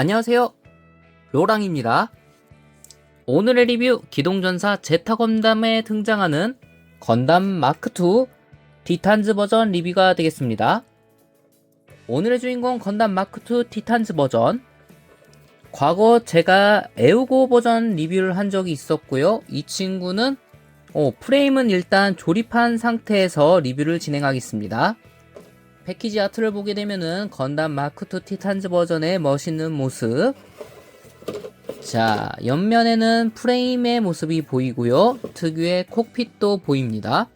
안녕하세요, 로랑입니다. 오늘의 리뷰, 기동전사 제타 건담에 등장하는 건담 마크2 티탄즈 버전 리뷰가 되겠습니다. 오늘의 주인공 건담 마크2 티탄즈 버전, 과거 제가 에우고 버전 리뷰를 한 적이 있었고요. 이 친구는 프레임은 일단 조립한 상태에서 리뷰를 진행하겠습니다. 패키지 아트를 보게 되면은 건담 마크2 티탄즈 버전의 멋있는 모습, 자, 옆면에는 프레임의 모습이 보이고요. 특유의 콕핏도 보입니다.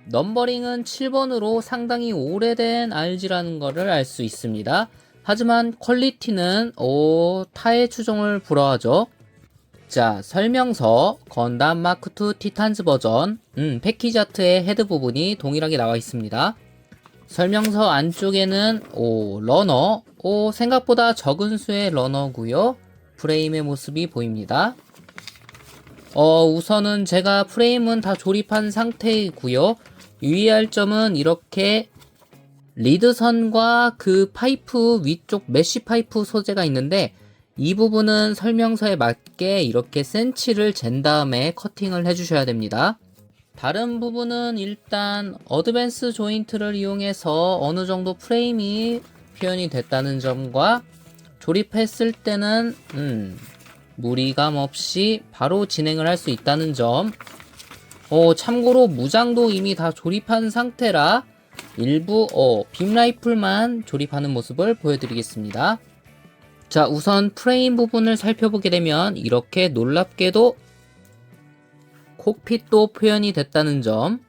넘버링은 7번으로 상당히 오래된 RG라는 것을 알 수 있습니다. 하지만 퀄리티는 타의 추종을 불허하죠. 자, 설명서 건담 마크2 티탄즈 버전, 패키지 아트의 헤드 부분이 동일하게 나와 있습니다. 설명서 안쪽에는 러너, 생각보다 적은 수의 러너고요. 프레임의 모습이 보입니다. 우선은 제가 프레임은 다 조립한 상태이고요. 유의할 점은 이렇게 리드선과 그 파이프 위쪽 메쉬 파이프 소재가 있는데, 이 부분은 설명서에 맞게 이렇게 센치를 잰 다음에 커팅을 해주셔야 됩니다. 다른 부분은 일단 어드밴스 조인트를 이용해서 어느 정도 프레임이 표현이 됐다는 점과, 조립했을 때는 무리감 없이 바로 진행을 할 수 있다는 점, 참고로 무장도 이미 다 조립한 상태라 일부 빔 라이플만 조립하는 모습을 보여드리겠습니다. 자, 우선 프레임 부분을 살펴보게 되면 이렇게 놀랍게도 콕핏도 표현이 됐다는 점,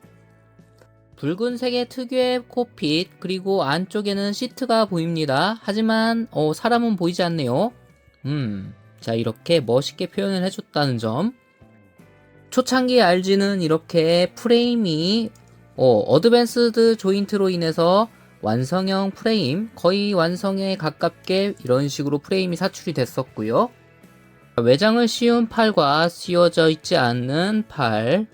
붉은색의 특유의 콕핏, 그리고 안쪽에는 시트가 보입니다. 하지만 사람은 보이지 않네요. 자, 이렇게 멋있게 표현을 해줬다는 점, 초창기 RG는 이렇게 프레임이 어드밴스드 조인트로 인해서 완성형 프레임, 거의 완성에 가깝게 이런 식으로 프레임이 사출이 됐었고요. 외장을 씌운 팔과 씌워져 있지 않는 팔,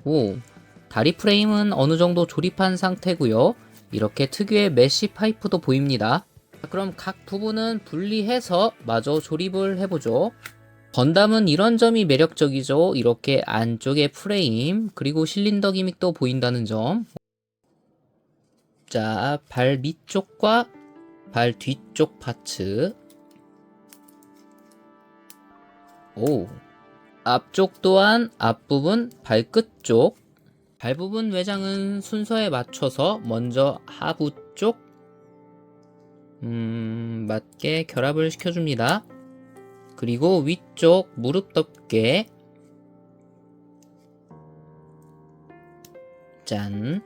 다리 프레임은 어느 정도 조립한 상태고요. 이렇게 특유의 메쉬 파이프도 보입니다. 그럼 각 부분은 분리해서 마저 조립을 해보죠. 건담은 이런 점이 매력적이죠. 이렇게 안쪽에 프레임, 그리고 실린더 기믹도 보인다는 점. 자, 발 밑쪽과 발 뒤쪽 파츠, 앞쪽 또한 앞부분 발끝 쪽, 발 부분 외장은 순서에 맞춰서 먼저 하부 쪽 맞게 결합을 시켜줍니다. 그리고 위쪽 무릎 덮개, 짠,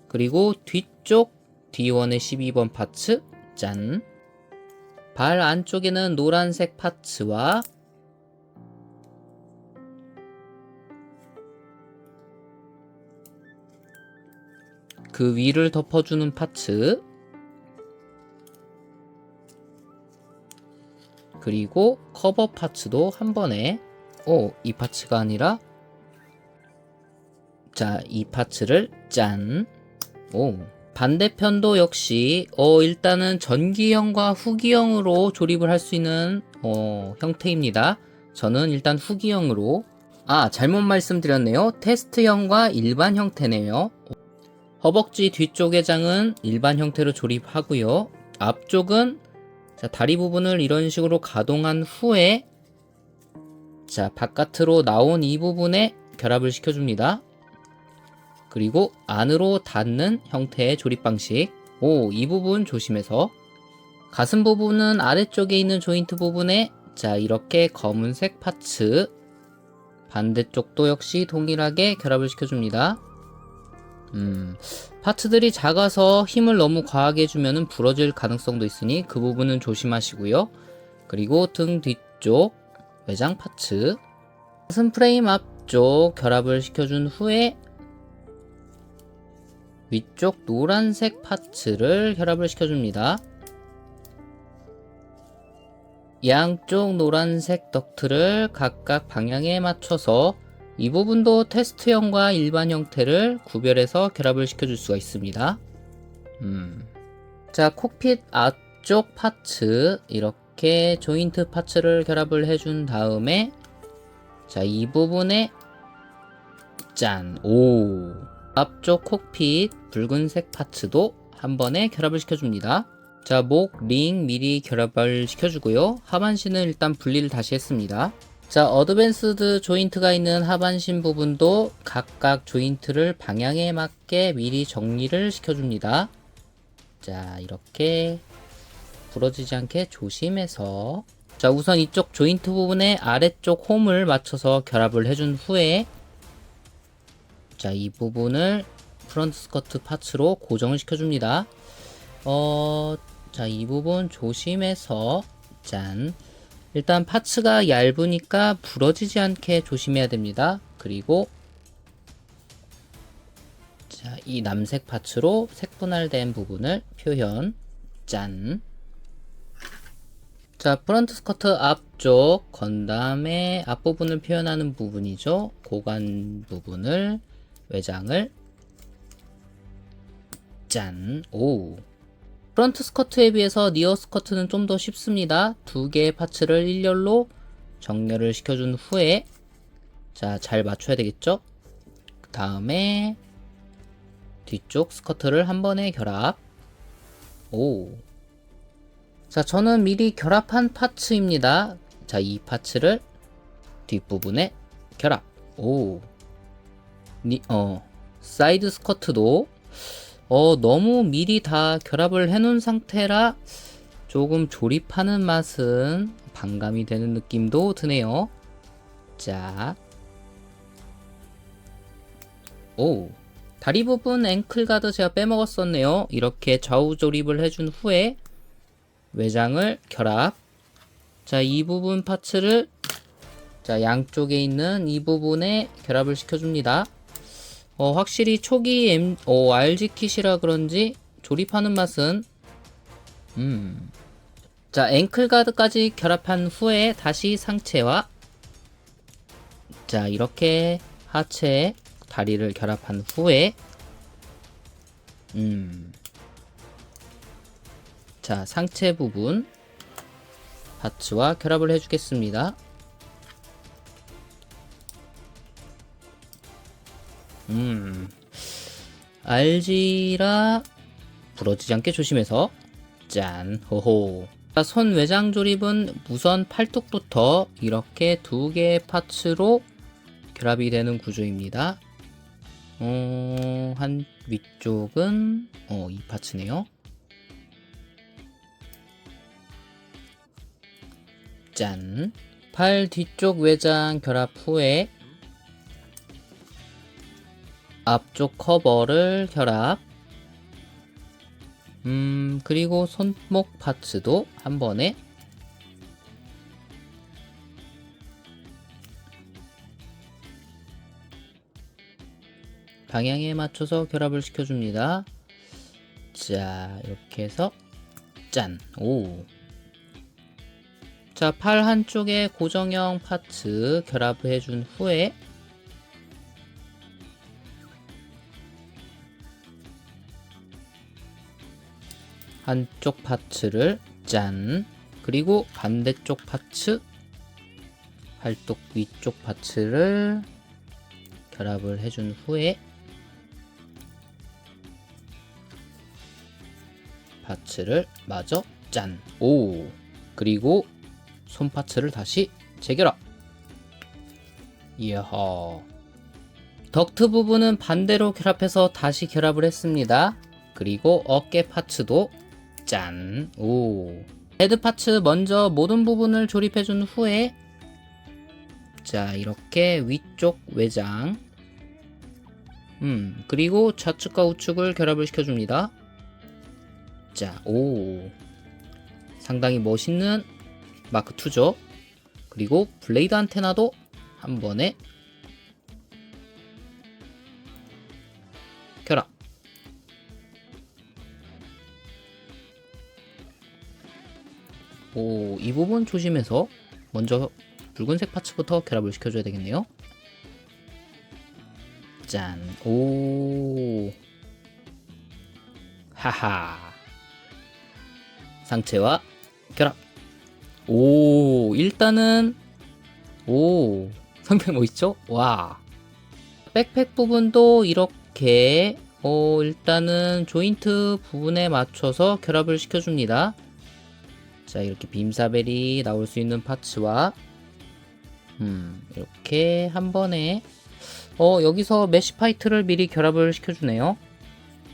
그리고 뒤쪽 D1의 12번 파츠, 짠. 발 안쪽에는 노란색 파츠와 그 위를 덮어주는 파츠, 그리고 커버 파츠도 한 번에, 이 파츠가 아니라, 자, 이 파츠를 짠. 반대편도 역시 일단은 전기형과 후기형으로 조립을 할 수 있는 형태입니다. 저는 일단 후기형으로, 잘못 말씀드렸네요. 테스트형과 일반 형태네요. 허벅지 뒤쪽 외장은 일반 형태로 조립하고요. 앞쪽은 다리 부분을 이런 식으로 가동한 후에 바깥으로 나온 이 부분에 결합을 시켜줍니다. 그리고 안으로 닿는 형태의 조립 방식. 이 부분 조심해서. 가슴 부분은 아래쪽에 있는 조인트 부분에 이렇게 검은색 파츠, 반대쪽도 역시 동일하게 결합을 시켜줍니다. 파츠들이 작아서 힘을 너무 과하게 주면 부러질 가능성도 있으니 그 부분은 조심하시고요. 그리고 등 뒤쪽 외장 파츠, 가슴 프레임 앞쪽 결합을 시켜준 후에 위쪽 노란색 파츠를 결합을 시켜줍니다. 양쪽 노란색 덕트를 각각 방향에 맞춰서 이 부분도 테스트형과 일반 형태를 구별해서 결합을 시켜줄 수가 있습니다. 자, 콕핏 앞쪽 파츠 이렇게 이렇게 조인트 파츠를 결합을 해준 다음에 자, 이 부분에 짠! 오! 앞쪽 콕핏 붉은색 파츠도 한 번에 결합을 시켜줍니다. 자, 목, 링 미리 결합을 시켜주고요. 하반신은 일단 분리를 다시 했습니다. 자, 어드밴스드 조인트가 있는 하반신 부분도 각각 조인트를 방향에 맞게 미리 정리를 시켜줍니다. 자, 이렇게 부러지지 않게 조심해서 자, 우선 이쪽 조인트 부분에 아래쪽 홈을 맞춰서 결합을 해준 후에 자, 이 부분을 프런트 스커트 파츠로 고정을 시켜줍니다. 자, 이 부분 조심해서 짠. 일단 파츠가 얇으니까 부러지지 않게 조심해야 됩니다. 그리고 자, 이 남색 파츠로 색분할된 부분을 표현. 짠. 자, 프런트 스커트 앞쪽 건담의 앞부분을 표현하는 부분이죠. 고관 부분을 외장을 짠. 오. 프런트 스커트에 비해서 니어 스커트는 좀 더 쉽습니다. 두 개의 파츠를 일렬로 정렬을 시켜준 후에 자, 잘 맞춰야 되겠죠? 그 다음에 뒤쪽 스커트를 한 번에 결합. 오. 자, 저는 미리 결합한 파츠입니다. 자, 이 파츠를 뒷부분에 결합. 오. 사이드 스커트도 너무 미리 다 결합을 해놓은 상태라 조금 조립하는 맛은 반감이 되는 느낌도 드네요. 자, 오, 다리 부분 앵클 가드 제가 빼먹었었네요. 이렇게 좌우 조립을 해준 후에 외장을 결합. 자, 이 부분 파츠를 자, 양쪽에 있는 이 부분에 결합을 시켜줍니다. 확실히 초기 RG 킷이라 그런지 조립하는 맛은 자, 앵클 가드까지 결합한 후에 다시 상체와 자, 이렇게 하체 다리를 결합한 후에 자, 상체 부분 파츠와 결합을 해주겠습니다. RG라 부러지지 않게 조심해서 짠. 호호. 자, 손 외장 조립은 우선 팔뚝부터 이렇게 두 개의 파츠로 결합이 되는 구조입니다. 한 위쪽은 이 파츠네요. 짠. 팔 뒤쪽 외장 결합 후에 앞쪽 커버를 결합. 그리고 손목 파츠도 한 번에 방향에 맞춰서 결합을 시켜줍니다. 자, 이렇게 해서 짠. 오. 자, 팔 한쪽에 고정형 파츠 결합을 해준 후에 한쪽 파츠를 짠. 그리고 반대쪽 파츠 팔뚝 위쪽 파츠를 결합을 해준 후에 파츠를 마저 짠. 오. 그리고 손 파츠를 다시 재결합. 이야하. 덕트 부분은 반대로 결합해서 다시 결합을 했습니다. 그리고 어깨 파츠도 짠. 오. 헤드 파츠 먼저 모든 부분을 조립해준 후에 자, 이렇게 위쪽 외장 그리고 좌측과 우측을 결합을 시켜줍니다. 자, 오. 상당히 멋있는 마크2죠. 그리고 블레이드 안테나도 한 번에 결합. 오, 이 부분 조심해서 먼저 붉은색 파츠부터 결합을 시켜줘야 되겠네요. 짠. 오. 하하. 상체와 결합. 오, 일단은 오, 상당히 멋있죠? 와. 백팩 부분도 이렇게 일단은 조인트 부분에 맞춰서 결합을 시켜줍니다. 자, 이렇게 빔사벨이 나올 수 있는 파츠와 이렇게 한 번에 여기서 메쉬 파이트를 미리 결합을 시켜주네요.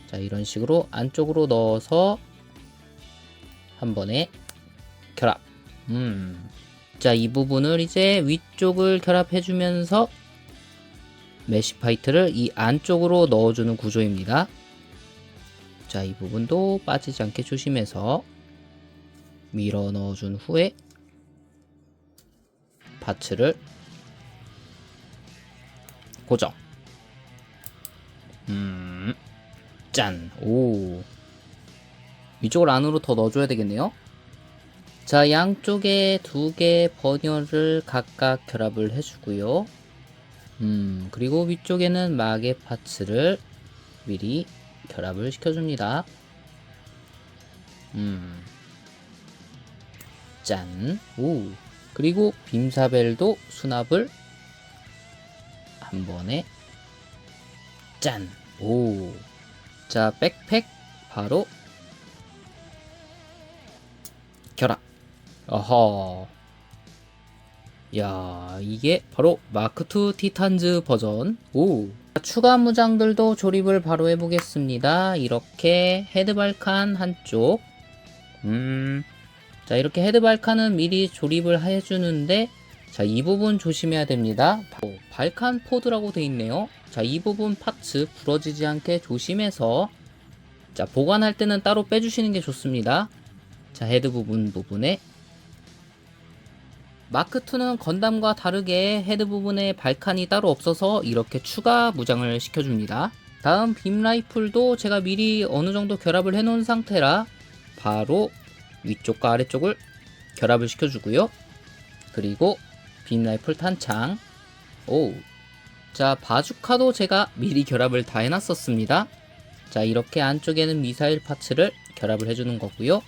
자, 이런 식으로 안쪽으로 넣어서 한 번에 결합. 자, 이 부분을 이제 위쪽을 결합해주면서 메쉬 파이트를 이 안쪽으로 넣어주는 구조입니다. 자, 이 부분도 빠지지 않게 조심해서 밀어 넣어준 후에 파츠를 고정. 짠. 오. 위쪽을 안으로 더 넣어줘야 되겠네요. 자, 양쪽에 두 개의 버녀를 각각 결합을 해주고요. 그리고 위쪽에는 마개 파츠를 미리 결합을 시켜줍니다. 짠. 오. 그리고 빔사벨도 수납을 한 번에 짠. 오. 자, 백팩 바로 결합. 어허. 야, 이게 바로 마크2 티탄즈 버전. 오. 추가 무장들도 조립을 바로 해보겠습니다. 이렇게 헤드 발칸 한쪽. 자, 이렇게 헤드 발칸은 미리 조립을 해주는데, 자, 이 부분 조심해야 됩니다. 발칸 포드라고 되어 있네요. 자, 이 부분 파츠 부러지지 않게 조심해서, 자, 보관할 때는 따로 빼주시는 게 좋습니다. 자, 헤드 부분에 마크2는 건담과 다르게 헤드 부분에 발칸이 따로 없어서 이렇게 추가 무장을 시켜줍니다. 다음 빔 라이플도 제가 미리 어느정도 결합을 해놓은 상태라 바로 위쪽과 아래쪽을 결합을 시켜주고요. 그리고 빔 라이플 탄창. 오. 자, 바주카도 제가 미리 결합을 다 해놨었습니다. 자, 이렇게 안쪽에는 미사일 파츠를 결합을 해주는 거고요.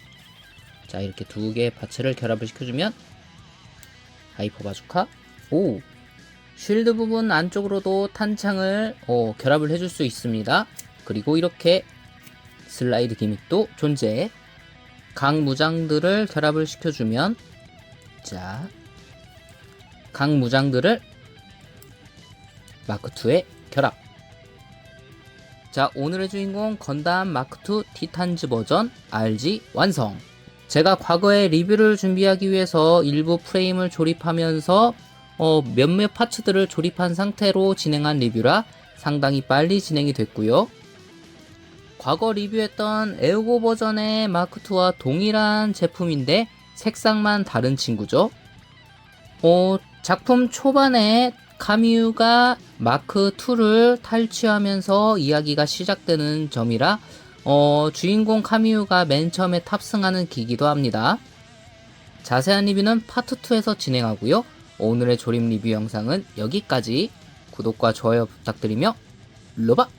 자, 이렇게 두 개의 파츠를 결합을 시켜주면 하이퍼 바주카. 오. 쉴드 부분 안쪽으로도 탄창을 결합을 해줄 수 있습니다. 그리고 이렇게 슬라이드 기믹도 존재. 각 무장들을 결합을 시켜주면, 자, 각 무장들을 마크2에 결합. 자, 오늘의 주인공 건담 마크2 티탄즈 버전 RG 완성. 제가 과거에 리뷰를 준비하기 위해서 일부 프레임을 조립하면서 몇몇 파츠들을 조립한 상태로 진행한 리뷰라 상당히 빨리 진행이 됐고요. 과거 리뷰했던 에어고 버전의 마크2와 동일한 제품인데 색상만 다른 친구죠. 작품 초반에 카미유가 마크2를 탈취하면서 이야기가 시작되는 점이라 주인공 카미유가 맨 처음에 탑승하는 기기도 합니다. 자세한 리뷰는 파트 2에서 진행하고요. 오늘의 조립 리뷰 영상은 여기까지. 구독과 좋아요 부탁드리며 로바!